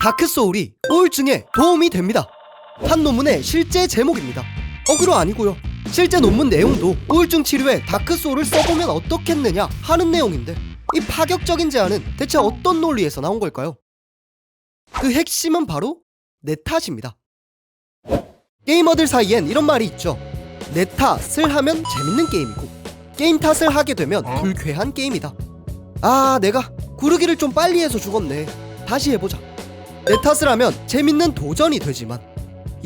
다크소울이 우울증에 도움이 됩니다. 한 논문의 실제 제목입니다. 어그로 아니고요. 실제 논문 내용도 우울증 치료에 다크소울을 써보면 어떻겠느냐 하는 내용인데, 이 파격적인 제안은 대체 어떤 논리에서 나온 걸까요? 그 핵심은 바로 내 탓입니다. 게이머들 사이엔 이런 말이 있죠. 내 탓을 하면 재밌는 게임이고, 게임 탓을 하게 되면 불쾌한 게임이다. 아, 내가 구르기를 좀 빨리 해서 죽었네. 다시 해보자. 내 탓을 하면 재밌는 도전이 되지만,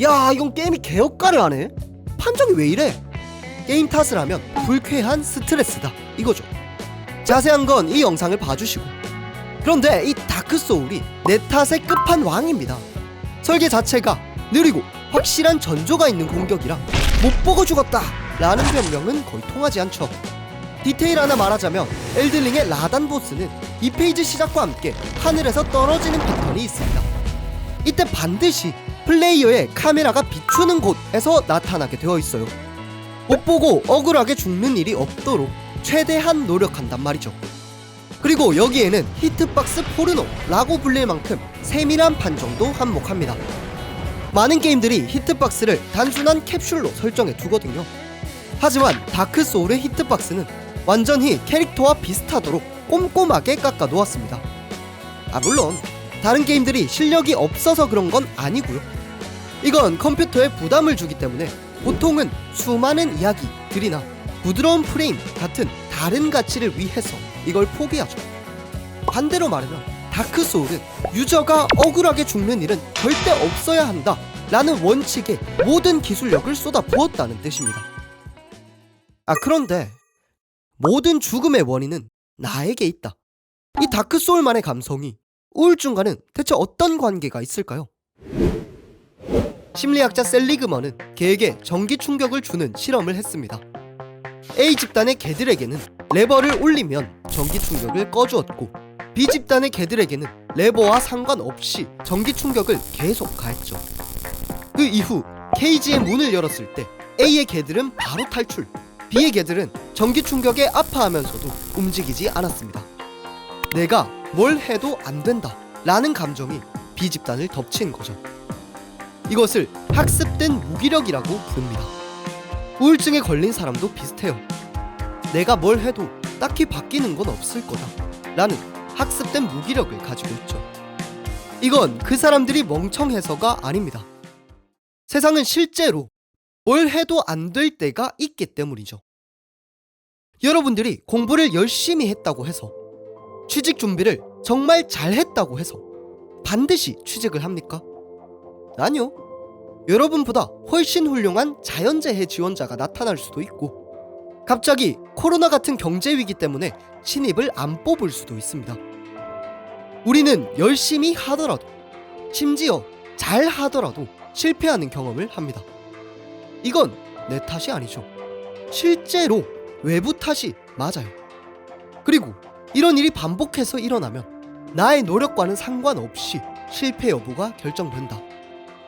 야, 이건 게임이 개업가를 하네. 판정이 왜 이래? 게임 탓을 하면 불쾌한 스트레스다, 이거죠. 자세한 건 이 영상을 봐주시고. 그런데 이 다크소울이 내 탓의 끝판왕입니다. 설계 자체가 느리고 확실한 전조가 있는 공격이라 못 보고 죽었다 라는 변명은 거의 통하지 않죠. 디테일 하나 말하자면, 엘든링의 라단 보스는 2페이지 시작과 함께 하늘에서 떨어지는 패턴이 있습니다. 이때 반드시 플레이어의 카메라가 비추는 곳에서 나타나게 되어 있어요. 못 보고 억울하게 죽는 일이 없도록 최대한 노력한단 말이죠. 그리고 여기에는 히트박스 포르노라고 불릴 만큼 세밀한 판정도 한몫합니다. 많은 게임들이 히트박스를 단순한 캡슐로 설정해 두거든요. 하지만 다크소울의 히트박스는 완전히 캐릭터와 비슷하도록 꼼꼼하게 깎아 놓았습니다. 물론 다른 게임들이 실력이 없어서 그런 건 아니고요. 이건 컴퓨터에 부담을 주기 때문에 보통은 수많은 이야기들이나 부드러운 프레임 같은 다른 가치를 위해서 이걸 포기하죠. 반대로 말하면 다크소울은 유저가 억울하게 죽는 일은 절대 없어야 한다 라는 원칙에 모든 기술력을 쏟아부었다는 뜻입니다. 그런데 모든 죽음의 원인은 나에게 있다. 이 다크소울만의 감성이 우울증과는 대체 어떤 관계가 있을까요? 심리학자 셀리그먼은 개에게 전기 충격을 주는 실험을 했습니다. A 집단의 개들에게는 레버를 올리면 전기 충격을 꺼주었고, B 집단의 개들에게는 레버와 상관없이 전기 충격을 계속 가했죠. 그 이후 케이지의 문을 열었을 때 A의 개들은 바로 탈출, B의 개들은 전기 충격에 아파하면서도 움직이지 않았습니다. 내가 뭘 해도 안 된다 라는 감정이 B 집단을 덮친 거죠. 이것을 학습된 무기력이라고 부릅니다. 우울증에 걸린 사람도 비슷해요. 내가 뭘 해도 딱히 바뀌는 건 없을 거다 라는 학습된 무기력을 가지고 있죠. 이건 그 사람들이 멍청해서가 아닙니다. 세상은 실제로 뭘 해도 안 될 때가 있기 때문이죠. 여러분들이 공부를 열심히 했다고 해서, 취직 준비를 정말 잘했다고 해서 반드시 취직을 합니까? 아니요. 여러분보다 훨씬 훌륭한 자연재해 지원자가 나타날 수도 있고, 갑자기 코로나 같은 경제 위기 때문에 신입을 안 뽑을 수도 있습니다. 우리는 열심히 하더라도, 심지어 잘 하더라도 실패하는 경험을 합니다. 이건 내 탓이 아니죠. 실제로 외부 탓이 맞아요. 그리고 이런 일이 반복해서 일어나면 나의 노력과는 상관없이 실패 여부가 결정된다.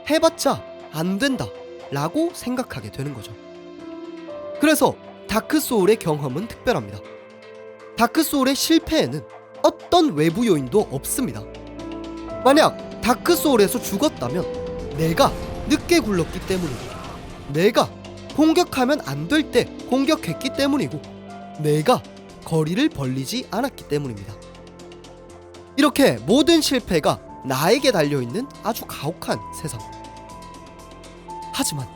해봤자 안 된다 라고 생각하게 되는 거죠. 그래서 다크소울의 경험은 특별합니다. 다크소울의 실패에는 어떤 외부 요인도 없습니다. 만약 다크소울에서 죽었다면 내가 늦게 굴렀기 때문이고, 내가 공격하면 안 될 때 공격했기 때문이고, 내가 거리를 벌리지 않았기 때문입니다. 이렇게 모든 실패가 나에게 달려있는 아주 가혹한 세상. 하지만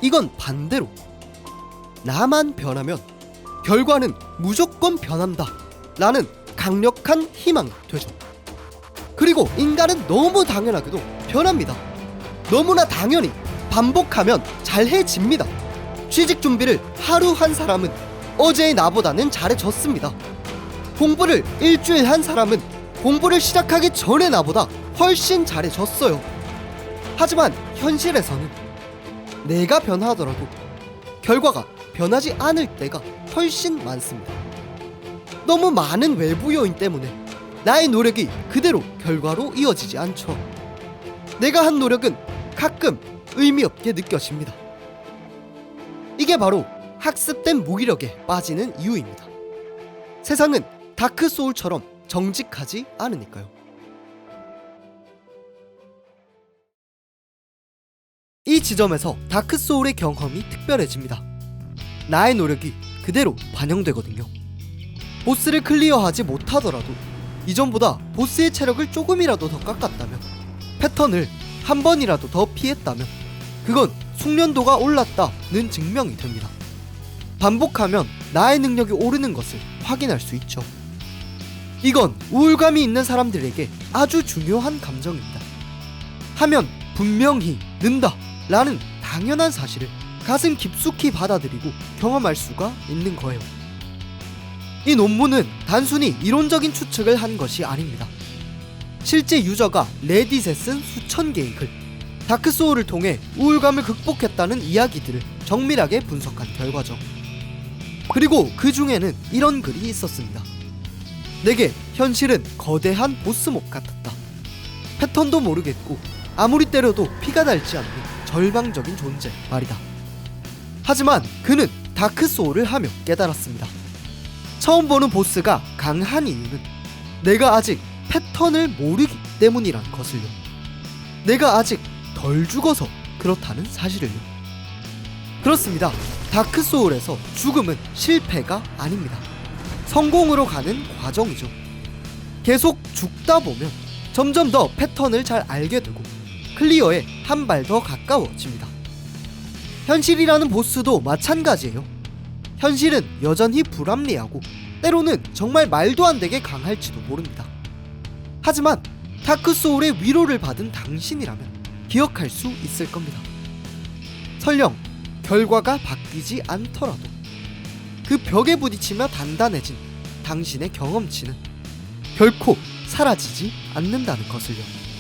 이건 반대로 나만 변하면 결과는 무조건 변한다 라는 강력한 희망이 되죠. 그리고 인간은 너무 당연하게도 변합니다. 너무나 당연히 반복하면 잘해집니다. 취직 준비를 하루 한 사람은 어제의 나보다는 잘해졌습니다. 공부를 일주일 한 사람은 공부를 시작하기 전에 나보다 훨씬 잘해졌어요. 하지만 현실에서는 내가 변하더라도 결과가 변하지 않을 때가 훨씬 많습니다. 너무 많은 외부 요인 때문에 나의 노력이 그대로 결과로 이어지지 않죠. 내가 한 노력은 가끔 의미 없게 느껴집니다. 이게 바로 학습된 무기력에 빠지는 이유입니다. 세상은 다크소울처럼 정직하지 않으니까요. 이 지점에서 다크소울의 경험이 특별해집니다. 나의 노력이 그대로 반영되거든요. 보스를 클리어하지 못하더라도 이전보다 보스의 체력을 조금이라도 더 깎았다면, 패턴을 한 번이라도 더 피했다면 그건 숙련도가 올랐다는 증명이 됩니다. 반복하면 나의 능력이 오르는 것을 확인할 수 있죠. 이건 우울감이 있는 사람들에게 아주 중요한 감정입니다. 하면 분명히 는다 라는 당연한 사실을 가슴 깊숙이 받아들이고 경험할 수가 있는 거예요. 이 논문은 단순히 이론적인 추측을 한 것이 아닙니다. 실제 유저가 레딧에 쓴 수천 개의 글, 다크소울을 통해 우울감을 극복했다는 이야기들을 정밀하게 분석한 결과죠. 그리고 그 중에는 이런 글이 있었습니다. 내게 현실은 거대한 보스몹 같았다. 패턴도 모르겠고 아무리 때려도 피가 닳지 않는 절망적인 존재 말이다. 하지만 그는 다크소울을 하며 깨달았습니다. 처음 보는 보스가 강한 이유는 내가 아직 패턴을 모르기 때문이란 것을요. 내가 아직 덜 죽어서 그렇다는 사실을요. 그렇습니다. 다크소울에서 죽음은 실패가 아닙니다. 성공으로 가는 과정이죠. 계속 죽다 보면 점점 더 패턴을 잘 알게 되고 클리어에 한 발 더 가까워집니다. 현실이라는 보스도 마찬가지예요. 현실은 여전히 불합리하고 때로는 정말 말도 안 되게 강할지도 모릅니다. 하지만 다크소울의 위로를 받은 당신이라면 기억할 수 있을 겁니다. 설령 결과가 바뀌지 않더라도 그 벽에 부딪히며 단단해진 당신의 경험치는 결코 사라지지 않는다는 것을요.